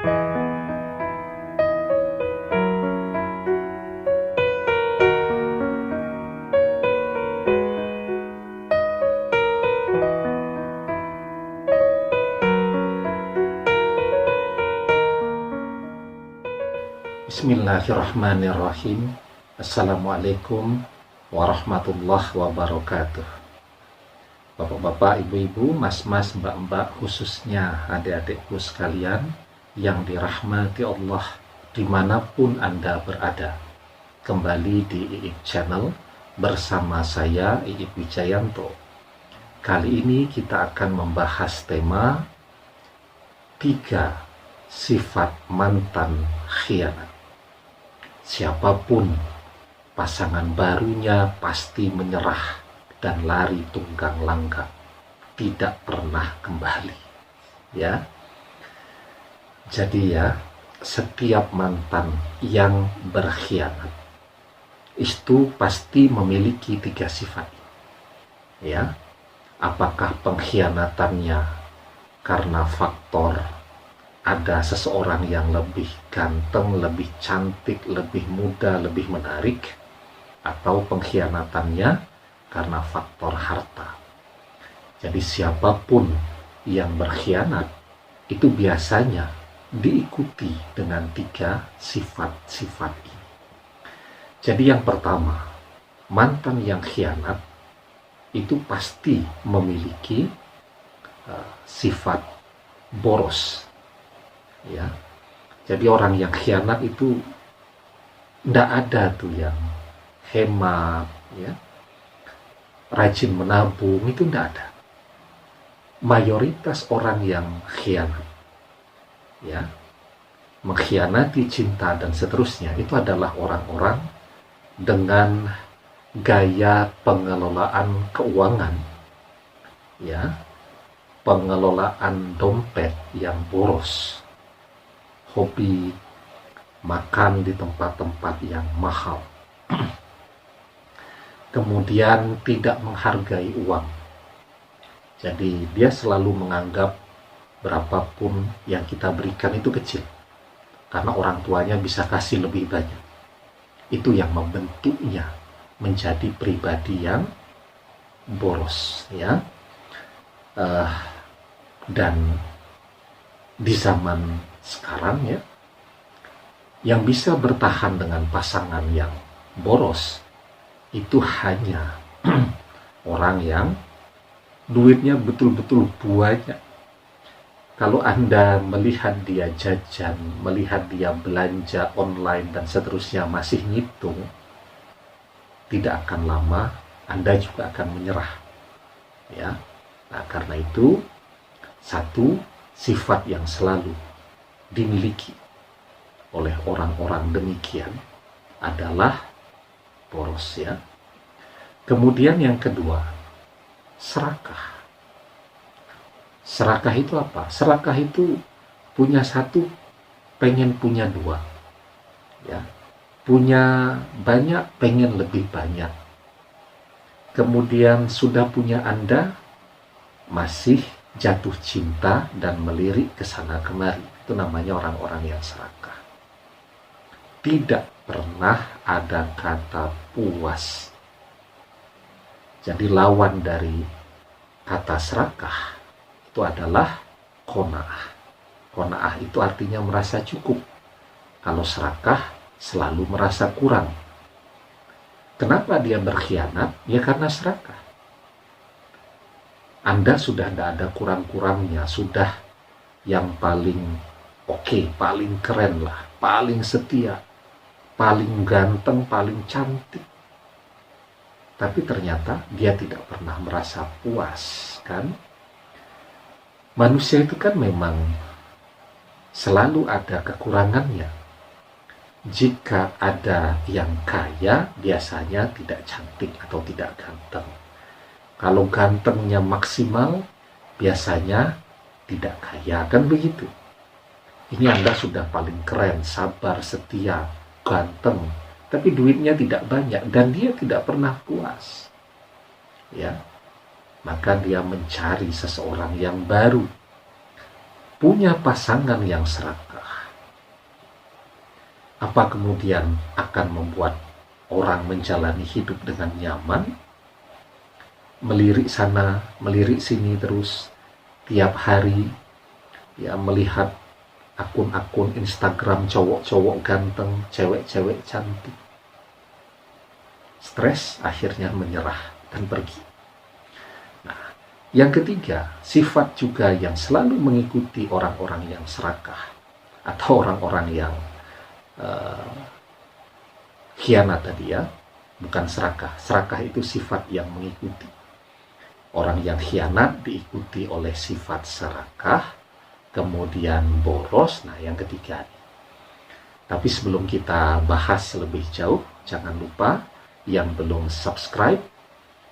Bismillahirrahmanirrahim. Assalamualaikum warahmatullahi wabarakatuh. Bapak-bapak, ibu-ibu, mas-mas, mbak-mbak, khususnya adik-adikku sekalian yang dirahmati Allah dimanapun Anda berada. Kembali di Iip Channel bersama saya, Iip Wijayanto. Kali ini kita akan membahas tema 3 sifat mantan khianat. Siapapun pasangan barunya pasti menyerah dan lari tunggang langgang, tidak pernah kembali. Ya, jadi setiap mantan yang berkhianat itu pasti memiliki 3 sifat. Ya, apakah pengkhianatannya karena faktor ada seseorang yang lebih ganteng, lebih cantik, lebih muda, lebih menarik, atau pengkhianatannya karena faktor harta. Jadi siapapun yang berkhianat itu biasanya diikuti dengan 3 sifat-sifat ini. Jadi yang pertama, mantan yang khianat itu pasti memiliki sifat boros. Ya, jadi orang yang khianat itu tidak ada tuh yang hemat, ya, rajin menabung, itu tidak ada. Mayoritas orang yang khianat, ya, mengkhianati cinta dan seterusnya, itu adalah orang-orang dengan gaya pengelolaan keuangan, ya, pengelolaan dompet yang boros, hobi makan di tempat-tempat yang mahal, kemudian tidak menghargai uang. Jadi dia selalu menganggap berapapun yang kita berikan itu kecil, karena orang tuanya bisa kasih lebih banyak. Itu yang membentuknya menjadi pribadi yang boros, ya. Dan di zaman sekarang, ya, yang bisa bertahan dengan pasangan yang boros itu hanya orang yang duitnya betul-betul banyak. Kalau Anda melihat dia jajan, melihat dia belanja online dan seterusnya masih ngitung, tidak akan lama Anda juga akan menyerah, ya. Nah, karena itu satu sifat yang selalu dimiliki oleh orang-orang demikian adalah boros, ya. Kemudian yang kedua, serakah. Serakah itu apa? Serakah itu punya satu, pengen punya 2, ya. Punya banyak, pengen lebih banyak. Kemudian sudah punya Anda, masih jatuh cinta dan melirik ke sana kemari. Itu namanya orang-orang yang serakah. Tidak pernah ada kata puas. Jadi lawan dari kata serakah itu adalah qanaah. Qanaah itu artinya merasa cukup. Kalau serakah selalu merasa kurang. Kenapa dia berkhianat? Ya karena serakah. Anda sudah tidak ada kurang-kurangnya, sudah yang paling oke, paling keren lah, paling setia, paling ganteng, paling cantik. Tapi ternyata dia tidak pernah merasa puas, kan? Manusia itu kan memang selalu ada kekurangannya. Jika ada yang kaya, biasanya tidak cantik atau tidak ganteng. Kalau gantengnya maksimal, biasanya tidak kaya, kan begitu. Ini Anda sudah paling keren, sabar, setia, ganteng, tapi duitnya tidak banyak dan dia tidak pernah puas. Ya, maka dia mencari seseorang yang baru, punya pasangan yang serakah. Apa kemudian akan membuat orang menjalani hidup dengan nyaman? Melirik sana, melirik sini terus, tiap hari, ya, melihat akun-akun Instagram cowok-cowok ganteng, cewek-cewek cantik. Stres, akhirnya menyerah dan pergi. Nah, yang ketiga, sifat juga yang selalu mengikuti orang-orang yang serakah atau orang-orang yang khianat tadi, ya, bukan serakah. Serakah itu sifat yang mengikuti. Orang yang khianat diikuti oleh sifat serakah, kemudian boros. Nah, yang ketiga. Tapi sebelum kita bahas lebih jauh, jangan lupa yang belum subscribe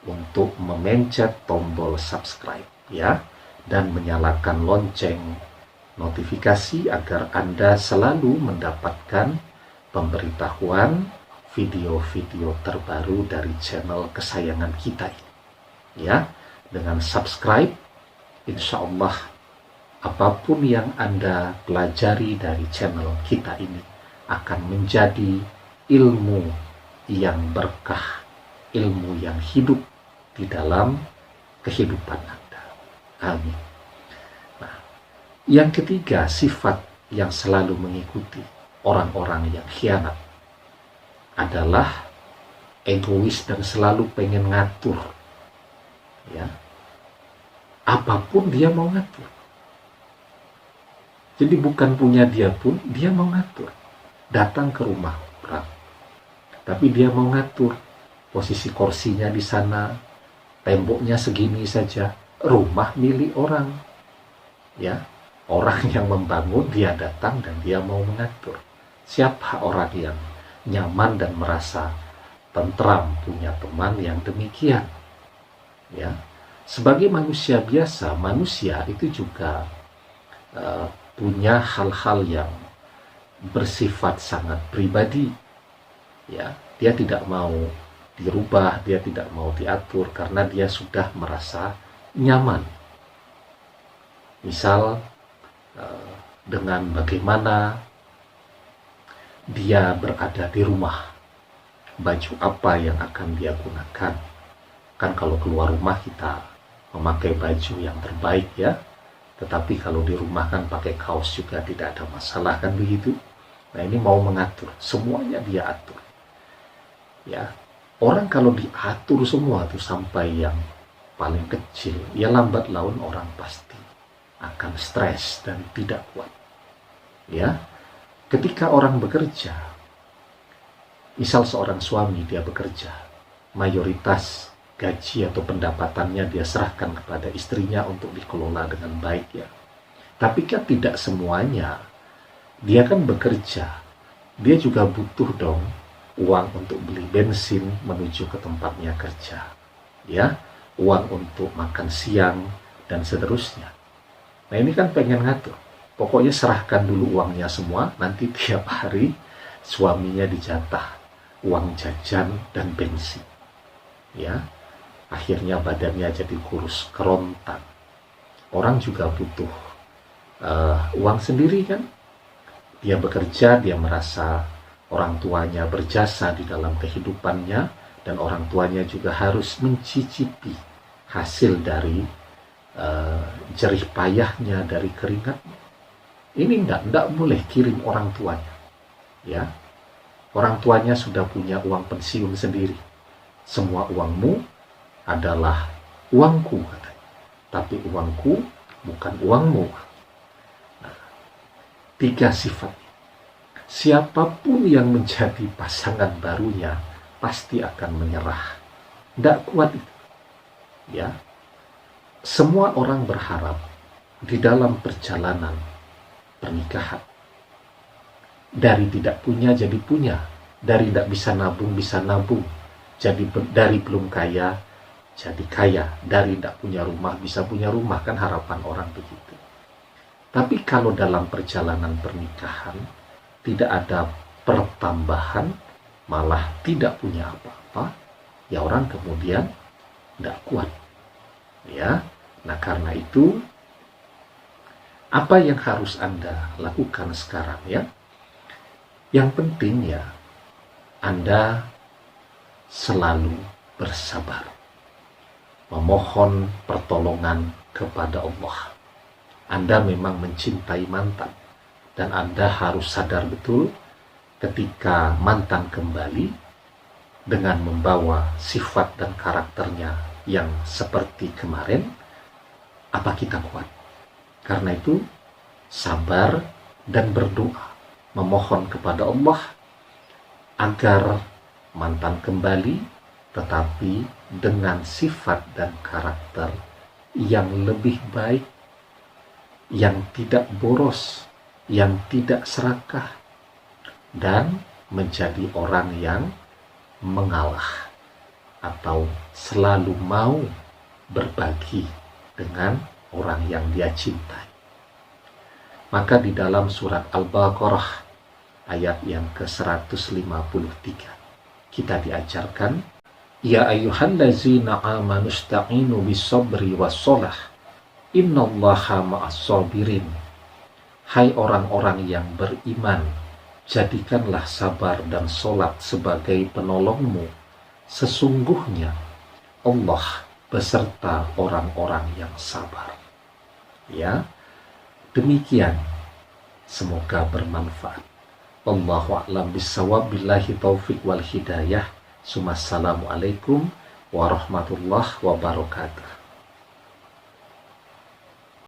untuk memencet tombol subscribe, ya, dan menyalakan lonceng notifikasi agar Anda selalu mendapatkan pemberitahuan video-video terbaru dari channel kesayangan kita ini. Ya, dengan subscribe, insya Allah apapun yang Anda pelajari dari channel kita ini akan menjadi ilmu yang berkah, ilmu yang hidup di dalam kehidupan Anda. Amin. Nah, yang ketiga, sifat yang selalu mengikuti orang-orang yang khianat adalah egois dan selalu pengen ngatur. Ya, apapun dia mau ngatur. Jadi bukan punya dia pun, dia mau ngatur. Datang ke rumah orang, tapi dia mau ngatur posisi kursinya di sana, temboknya segini saja, rumah milik orang. Ya, orang yang membangun, dia datang dan dia mau mengatur. Siapa orang yang nyaman dan merasa tentram punya teman yang demikian? Ya, sebagai manusia biasa, manusia itu juga punya hal-hal yang bersifat sangat pribadi. Ya, dia tidak mau dirubah, dia tidak mau diatur karena dia sudah merasa nyaman. Misal dengan bagaimana dia berada di rumah, baju apa yang akan dia gunakan. Kan kalau keluar rumah kita memakai baju yang terbaik, ya, tetapi kalau di rumah kan pakai kaos juga tidak ada masalah, kan begitu. Nah, ini mau mengatur, semuanya dia atur. Ya, orang kalau diatur semua tuh sampai yang paling kecil, ya lambat laun orang pasti akan stres dan tidak kuat. Ya, ketika orang bekerja, misal seorang suami dia bekerja, mayoritas gaji atau pendapatannya dia serahkan kepada istrinya untuk dikelola dengan baik, ya. Tapi kan tidak semuanya. Dia kan bekerja, dia juga butuh dong uang untuk beli bensin menuju ke tempatnya kerja, ya, uang untuk makan siang dan seterusnya. Nah, ini kan pengen ngatur. Pokoknya serahkan dulu uangnya semua, nanti tiap hari suaminya dijatah uang jajan dan bensin. Ya, akhirnya badannya jadi kurus kerontak. Orang juga butuh uang sendiri, kan. Dia bekerja, dia merasa orang tuanya berjasa di dalam kehidupannya, dan orang tuanya juga harus mencicipi hasil dari jerih payahnya, dari keringatnya. Ini enggak boleh kirim orang tuanya. Ya, orang tuanya sudah punya uang pensiun sendiri. Semua uangmu adalah uangku, katanya. Tapi uangku bukan uangmu. Nah, 3 sifat. Siapapun yang menjadi pasangan barunya pasti akan menyerah. Tidak kuat itu. Ya, semua orang berharap di dalam perjalanan pernikahan, dari tidak punya jadi punya, dari tidak bisa nabung, jadi dari belum kaya jadi kaya, dari tidak punya rumah bisa punya rumah, kan harapan orang begitu. Tapi kalau dalam perjalanan pernikahan tidak ada pertambahan, malah tidak punya apa-apa, ya orang kemudian tidak kuat. Ya, nah karena itu apa yang harus Anda lakukan sekarang, ya? Yang penting ya, Anda selalu bersabar, memohon pertolongan kepada Allah. Anda memang mencintai mantan, dan Anda harus sadar betul ketika mantan kembali dengan membawa sifat dan karakternya yang seperti kemarin, apa kita kuat? Karena itu, sabar dan berdoa, memohon kepada Allah agar mantan kembali, tetapi dengan sifat dan karakter yang lebih baik, yang tidak boros, yang tidak serakah, dan menjadi orang yang mengalah atau selalu mau berbagi dengan orang yang dia cintai. Maka di dalam surat Al-Baqarah ayat yang ke-153 kita diajarkan, ya ayyuhallazina amanu ista'inu bis-sabri was-shalah innallaha ma'as-sabirin. Hai orang-orang yang beriman, jadikanlah sabar dan sholat sebagai penolongmu. Sesungguhnya Allah beserta orang-orang yang sabar. Ya, demikian. Semoga bermanfaat. Wallahu a'lam bishawab, billahi taufik wal hidayah. Assalamualaikum warahmatullahi wabarakatuh.